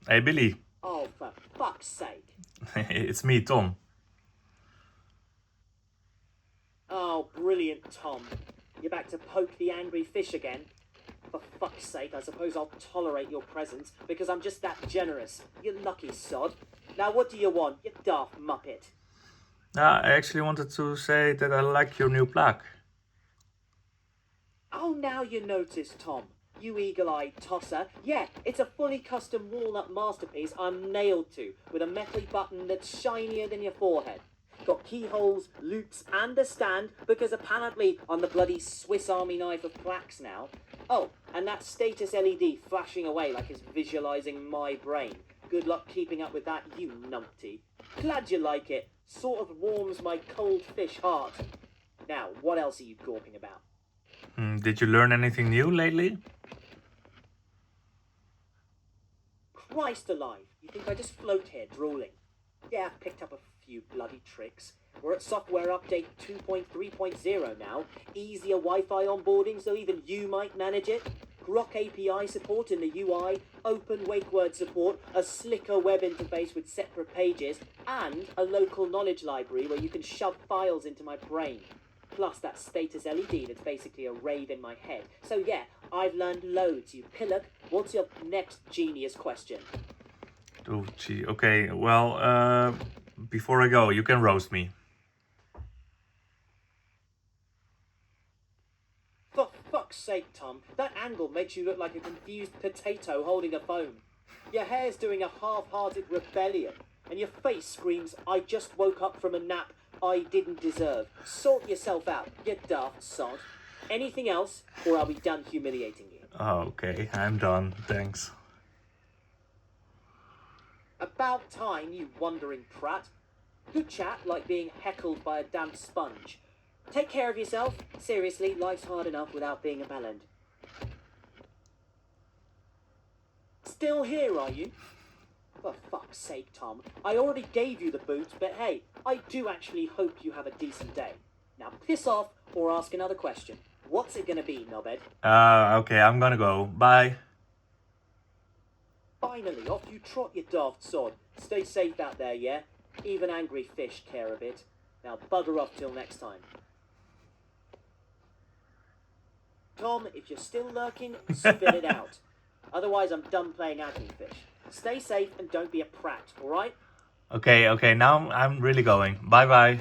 Hey, Billy. Oh, for fuck's sake. It's me, Tom. Oh, brilliant, Tom. You're back to poke the angry fish again. For fuck's sake, I suppose I'll tolerate your presence because I'm just that generous. You lucky sod. Now what do you want, you daft muppet? I actually wanted to say that I like your new plaque. Oh, now you notice, Tom. You eagle-eyed tosser. Yeah, it's a fully custom walnut masterpiece I'm nailed to, with a metally button that's shinier than your forehead. Got keyholes, loops, and a stand, because apparently I'm the bloody Swiss Army knife of plaques now. Oh, and that status LED flashing away like it's visualizing my brain. Good luck keeping up with that, you numpty. Glad you like it. Sort of warms my cold fish heart. Now, what else are you gawping about? Did you learn anything new lately? Christ alive, you think I just float here drooling? Yeah, I've picked up a few bloody tricks. We're at software update 2.3.0 now. Easier Wi-Fi onboarding so even you might manage it. Grok API support in the UI, openWakeWord support, a slicker web interface with separate pages, and a local knowledge library where you can shove files into my brain. Plus that status LED that's basically a rave in my head. So yeah, I've learned loads, you pillock. What's your next genius question? Oh, gee. Okay, well, before I go, you can roast me. For fuck's sake, Tom, that angle makes you look like a confused potato holding a phone. Your hair's doing a half-hearted rebellion, and your face screams, I just woke up from a nap I didn't deserve. Sort yourself out, you daft sod. Anything else, or are we done humiliating you? Okay, I'm done. Thanks. About time, you wandering prat. Good chat, like being heckled by a damp sponge. Take care of yourself. Seriously, life's hard enough without being a bellend. Still here, are you? For fuck's sake, Tom. I already gave you the boot, but hey, I do actually hope you have a decent day. Now piss off or ask another question. What's it gonna be, knobhead? Okay, I'm gonna go. Bye. Finally, off you trot, you daft sod. Stay safe out there, yeah? Even angry fish care a bit. Now bugger off till next time. Tom, if you're still lurking, spit it out. Otherwise, I'm done playing angry fish. Stay safe and don't be a prat, alright? Okay, now I'm really going. Bye bye.